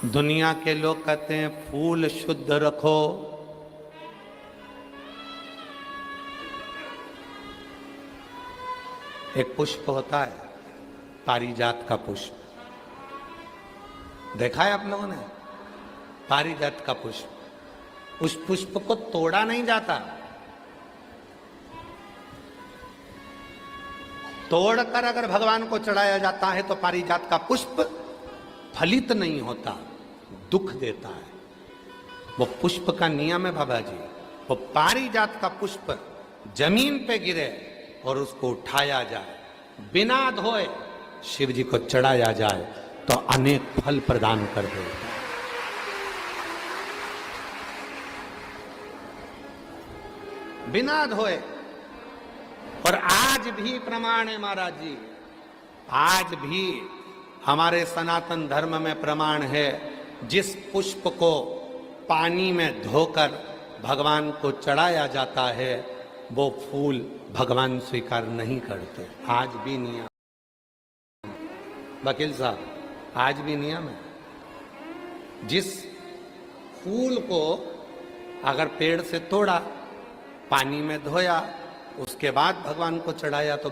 दुनिया के लोग कहते हैं फूल शुद्ध रखो, एक पुष्प होता है पारिजात का पुष्प, देखा है आप लोगों ने? पारिजात का पुष्प, उस पुष्प को तोड़ा नहीं जाता, तोड़कर अगर भगवान को चढ़ाया जाता है तो पारिजात का पुष्प फलित नहीं होता, दुख देता है। वो पुष्प का नियम है बाबा जी, वो पारिजात का पुष्प जमीन पे गिरे और उसको उठाया जाए, बिना धोए शिव जी को चढ़ाया जाए तो अनेक फल प्रदान कर देता है। बिना धोए। और आज भी प्रमाण है महाराज जी, आज भी हमारे सनातन धर्म में प्रमाण है, जिस पुष्प को पानी में धोकर भगवान को चढ़ाया जाता है वो फूल भगवान स्वीकार नहीं करते। आज भी नियम, वकील साहब, आज भी नियम है। जिस फूल को अगर पेड़ से तोड़ा, पानी में धोया, उसके बाद भगवान को चढ़ाया तो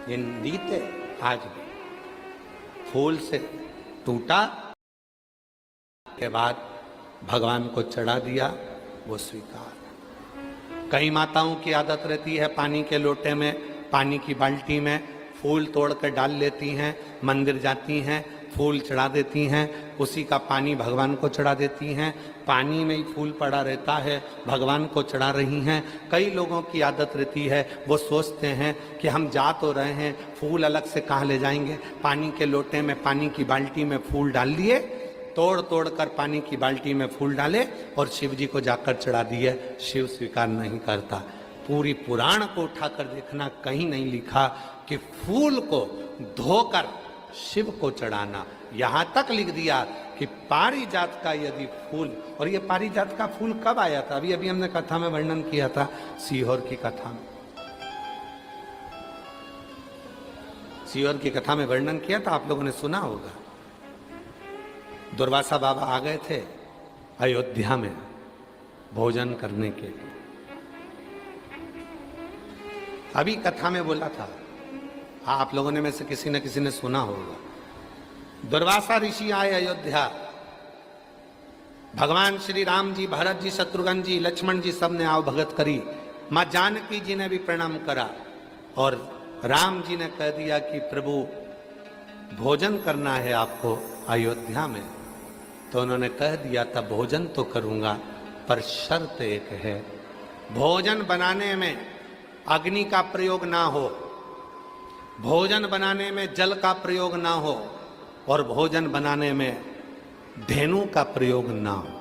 ये रीते आज भी फूल से टूटा के बाद भगवान को चढ़ा दिया, वो स्वीकार। कई माताओं की आदत रहती है पानी के लोटे में, पानी की बाल्टी में फूल तोड़ कर डाल लेती हैं, मंदिर जाती हैं, फूल चढ़ा देती हैं, उसी का पानी भगवान को चढ़ा देती हैं, पानी में ही फूल पड़ा रहता है, भगवान को चढ़ा रही हैं। कई लोगों की आदत रहती है, वो सोचते हैं कि हम जा तो रहे हैं, फूल अलग से कहाँ ले जाएंगे, पानी के लोटे में, पानी की बाल्टी में फूल डाल लिए, तोड़ तोड़ कर पानी की बाल्टी में फूल डाले और शिव जी को जाकर चढ़ा दिए। शिव स्वीकार नहीं करता। पूरी पुराण को उठाकर देखना, कहीं नहीं लिखा कि फूल को धोकर शिव को चढ़ाना। यहां तक लिख दिया कि पारिजात का यदि फूल, और ये पारिजात का फूल कब आया था? अभी अभी हमने कथा में वर्णन किया था, सीहोर की कथा में, सीहोर की कथा में वर्णन किया था, आप लोगों ने सुना होगा। दुर्वासा बाबा आ गए थे अयोध्या में भोजन करने के लिए। अभी कथा में बोला था, आप लोगों ने में से किसी न किसी ने सुना होगा। दुर्वासा ऋषि आए अयोध्या, भगवान श्री राम जी, भरत जी, शत्रुघ्न जी, लक्ष्मण जी सब ने आओ भगत करी। मां जानकी जी ने भी प्रणाम करा और राम जी ने कह दिया कि प्रभु भोजन करना है आपको अयोध्या में। तो उन्होंने कह दिया था भोजन तो करूंगा, पर शर्त एक है, भोजन बनाने में अग्नि का प्रयोग ना हो, भोजन बनाने में जल का प्रयोग ना हो, और भोजन बनाने में धेनु का प्रयोग ना हो।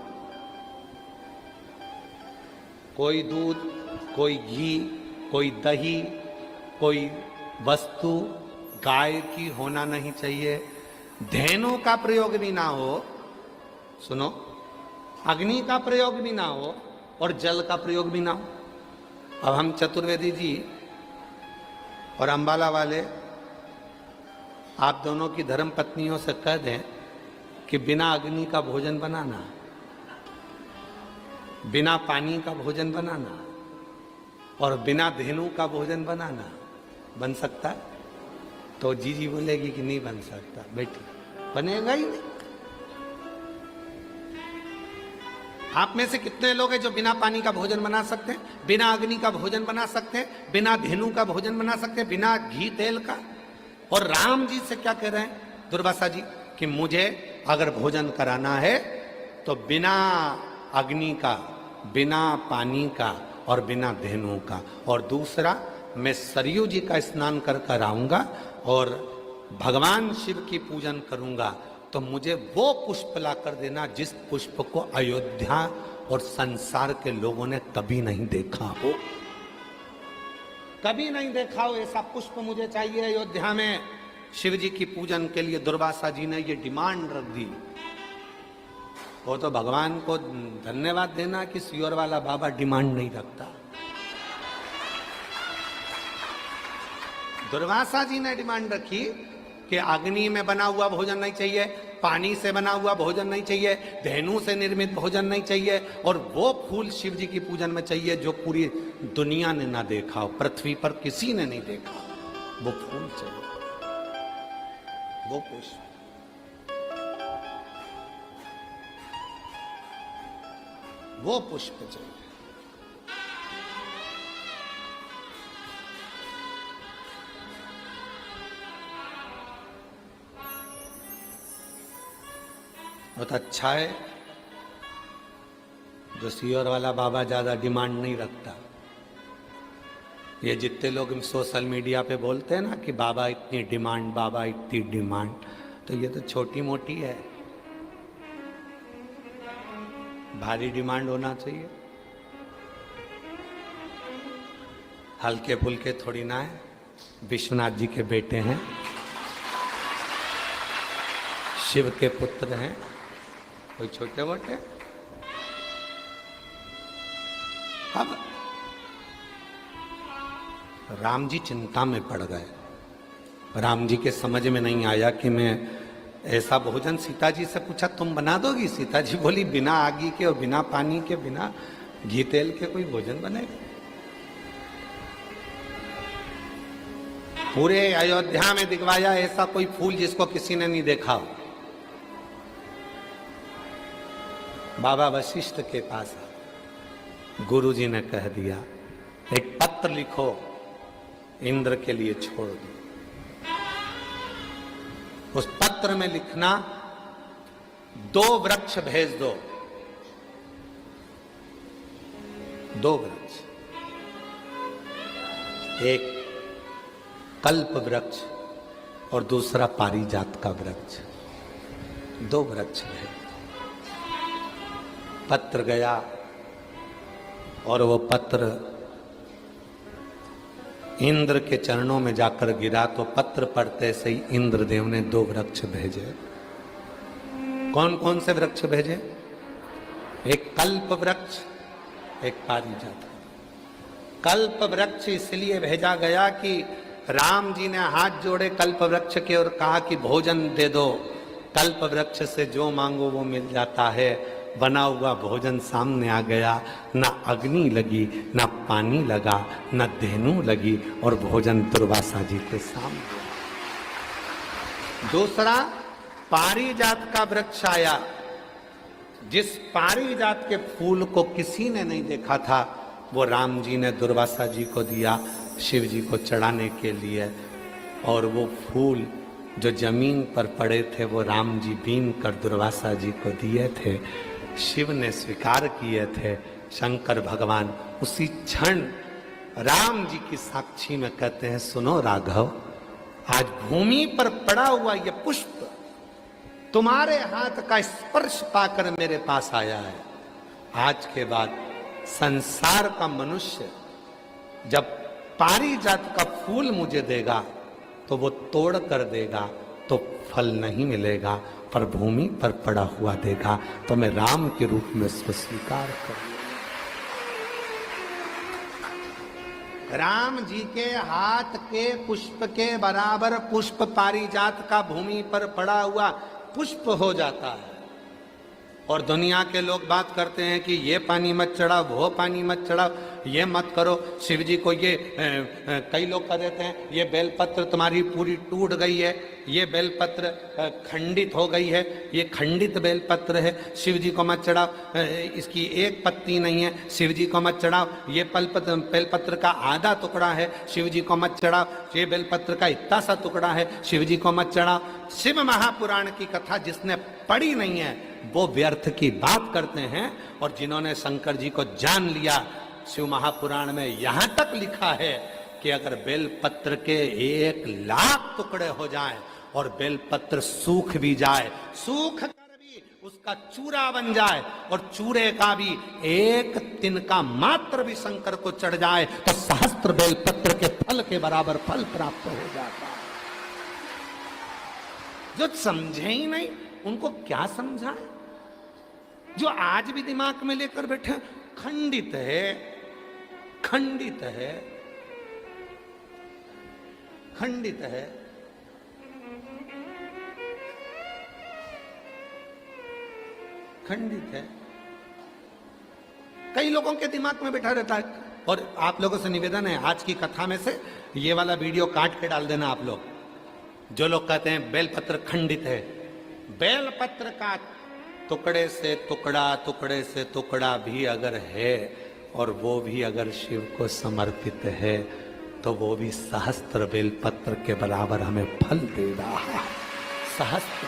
कोई दूध, कोई घी, कोई दही, कोई वस्तु गाय की होना नहीं चाहिए, धेनु का प्रयोग भी ना हो, सुनो, अग्नि का प्रयोग भी ना हो और जल का प्रयोग भी ना हो। अब हम चतुर्वेदी जी और अंबाला वाले, आप दोनों की धर्म पत्नियों से कह दें कि बिना अग्नि का भोजन बनाना, बिना पानी का भोजन बनाना और बिना धेनु का भोजन बनाना बन सकता है? तो जीजी बोलेगी कि नहीं बन सकता। बेटी, बनेगा ही नहीं। आप में से कितने लोग हैं जो बिना पानी का भोजन बना सकते हैं, बिना अग्नि का भोजन बना सकते हैं, बिना धेनु का भोजन बना सकते हैं, बिना घी तेल का? और राम जी से क्या कह रहे हैं दुर्वासा जी कि मुझे अगर भोजन कराना है तो बिना अग्नि का, बिना पानी का और बिना धेनु का। और दूसरा, मैं सरयू जी का स्नान कर कर आऊंगा और भगवान शिव की पूजन करूंगा, तो मुझे वो पुष्प ला कर देना जिस पुष्प को अयोध्या और संसार के लोगों ने कभी नहीं देखा हो, कभी नहीं देखा हो। ऐसा पुष्प मुझे चाहिए अयोध्या में शिव जी की पूजन के लिए। दुर्वासा जी ने ये डिमांड रख दी। वो तो भगवान को धन्यवाद देना कि सीहोर वाला बाबा डिमांड नहीं रखता। दुर्वासा जी ने डिमांड रखी कि अग्नि में बना हुआ भोजन नहीं चाहिए, पानी से बना हुआ भोजन नहीं चाहिए, धेनु से निर्मित भोजन नहीं चाहिए, और वो फूल शिव जी की पूजन में चाहिए जो पूरी दुनिया ने ना देखा हो, पृथ्वी पर किसी ने नहीं देखा, वो फूल चाहिए, वो पुष्प। वो पुष्प चाहिए। बहुत अच्छा है जो सीहोर वाला बाबा ज्यादा डिमांड नहीं रखता। ये जितने लोग सोशल मीडिया पे बोलते हैं ना कि बाबा इतनी डिमांड, बाबा इतनी डिमांड, तो ये तो छोटी मोटी है, भारी डिमांड होना चाहिए। हल्के फुल्के थोड़ी ना है। विश्वनाथ जी के बेटे हैं, शिव के पुत्र हैं, कोई छोटे मोटे। अब राम जी चिंता में पड़ गए। राम जी के समझ में नहीं आया कि मैं ऐसा भोजन, सीता जी से पूछा तुम बना दोगी? सीता जी बोली बिना आगी के और बिना पानी के, बिना घी तेल के कोई भोजन बनेगा? पूरे अयोध्या में दिखवाया ऐसा कोई फूल जिसको किसी ने नहीं देखा हो। बाबा वशिष्ठ के पास गुरु जी ने कह दिया एक पत्र लिखो, इंद्र के लिए छोड़ दो। उस पत्र में लिखना 2 वृक्ष भेज दो, 2 वृक्ष, एक कल्प वृक्ष और दूसरा पारिजात का वृक्ष, 2 वृक्ष भेज। पत्र गया और वो पत्र इंद्र के चरणों में जाकर गिरा, तो पत्र पढ़ते से ही इंद्रदेव ने 2 वृक्ष भेजे। कौन कौन से वृक्ष भेजे? एक कल्प वृक्ष, एक पारिजात। कल्प वृक्ष इसलिए भेजा गया कि राम जी ने हाथ जोड़े कल्प वृक्ष के और कहा कि भोजन दे दो। कल्प वृक्ष से जो मांगो वो मिल जाता है। बना हुआ भोजन सामने आ गया, ना अग्नि लगी, ना पानी लगा, ना धेनु लगी, और भोजन दुर्वासा जी के सामने। दूसरा पारिजात का वृक्ष आया, जिस पारिजात के फूल को किसी ने नहीं देखा था, वो राम जी ने दुर्वासा जी को दिया शिव जी को चढ़ाने के लिए। और वो फूल जो जमीन पर पड़े थे वो राम जी बीन कर दुर्वासा जी को दिए थे, शिव ने स्वीकार किए थे। शंकर भगवान उसी क्षण राम जी की साक्षी में कहते हैं सुनो राघव, आज भूमि पर पड़ा हुआ ये पुष्प तुम्हारे हाथ का स्पर्श पाकर मेरे पास आया है। आज के बाद संसार का मनुष्य जब पारिजात का फूल मुझे देगा तो वो तोड़ कर देगा तो फल नहीं मिलेगा, पर भूमि पर पड़ा हुआ देगा तो मैं राम के रूप में उसको स्वीकार करूंगा। राम जी के हाथ के पुष्प के बराबर पुष्प पारिजात का भूमि पर पड़ा हुआ पुष्प हो जाता है। और दुनिया के लोग बात करते हैं कि ये पानी मत चढ़ाओ, वो पानी मत चढ़ाओ, ये मत करो। शिव जी को ये कई लोग कह देते हैं ये बेलपत्र तुम्हारी पूरी टूट गई है, ये बेलपत्र खंडित हो गई है, ये खंडित बेलपत्र है, शिव जी को मत चढ़ाओ, इसकी एक पत्ती नहीं है, शिव जी को मत चढ़ाओ, ये बेलपत्र का आधा टुकड़ा है, शिव जी को मत चढ़ाओ, ये बेलपत्र का इतना सा टुकड़ा है, शिव जी को मत चढ़ाओ। शिव महापुराण की कथा जिसने पढ़ी नहीं है वो व्यर्थ की बात करते हैं। और जिन्होंने शंकर जी को जान लिया, शिव महापुराण में यहां तक लिखा है कि अगर बेलपत्र के 1,00,000 टुकड़े हो जाएं और बेलपत्र सूख भी जाए, सूख कर भी उसका चूरा बन जाए और चूरे का भी 1 तिनका मात्र भी शंकर को चढ़ जाए तो सहस्त्र बेलपत्र के फल के बराबर फल प्राप्त हो जाता है। जो समझे ही नहीं उनको क्या समझाए? जो आज भी दिमाग में लेकर बैठे खंडित है, खंडित है, खंडित है। खंडित है। कई लोगों के दिमाग में बैठा रहता है। और आप लोगों से निवेदन है, आज की कथा में से ये वाला वीडियो काट के डाल देना आप लोग। जो लोग कहते हैं बेलपत्र खंडित है, बेलपत्र का टुकड़े से टुकड़ा भी अगर है और वो भी अगर शिव को समर्पित है तो वो भी सहस्त्र बेलपत्र के बराबर हमें फल दे रहा है। सहस्त्र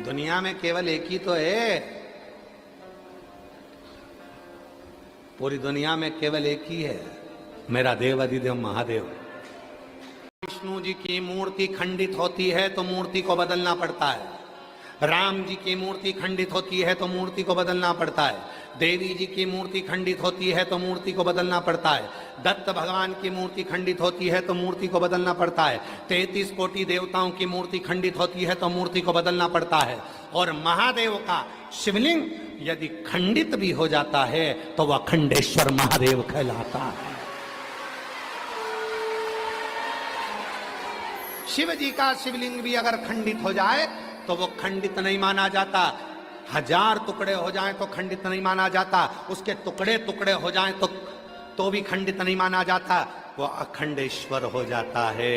दुनिया में केवल एक ही तो है, पूरी दुनिया में केवल एक ही है, मेरा देव अधिदेव महादेव। विष्णु जी की मूर्ति खंडित होती है तो मूर्ति को बदलना पड़ता है, राम जी की मूर्ति खंडित होती है तो मूर्ति को बदलना पड़ता है, देवी जी की मूर्ति खंडित होती है तो मूर्ति को बदलना पड़ता है, दत्त भगवान की मूर्ति खंडित होती है तो मूर्ति को बदलना पड़ता है, 33 कोटि देवताओं की मूर्ति खंडित होती है तो मूर्ति को बदलना पड़ता है। और महादेव का शिवलिंग यदि खंडित भी हो जाता है तो वह खंडेश्वर महादेव कहलाता है। शिव जी का शिवलिंग भी अगर खंडित हो जाए तो वो खंडित नहीं माना जाता, 1000 टुकड़े हो जाएं तो खंडित नहीं माना जाता, उसके टुकड़े टुकड़े हो जाएं तो भी खंडित नहीं माना जाता, वो अखंडेश्वर हो जाता है।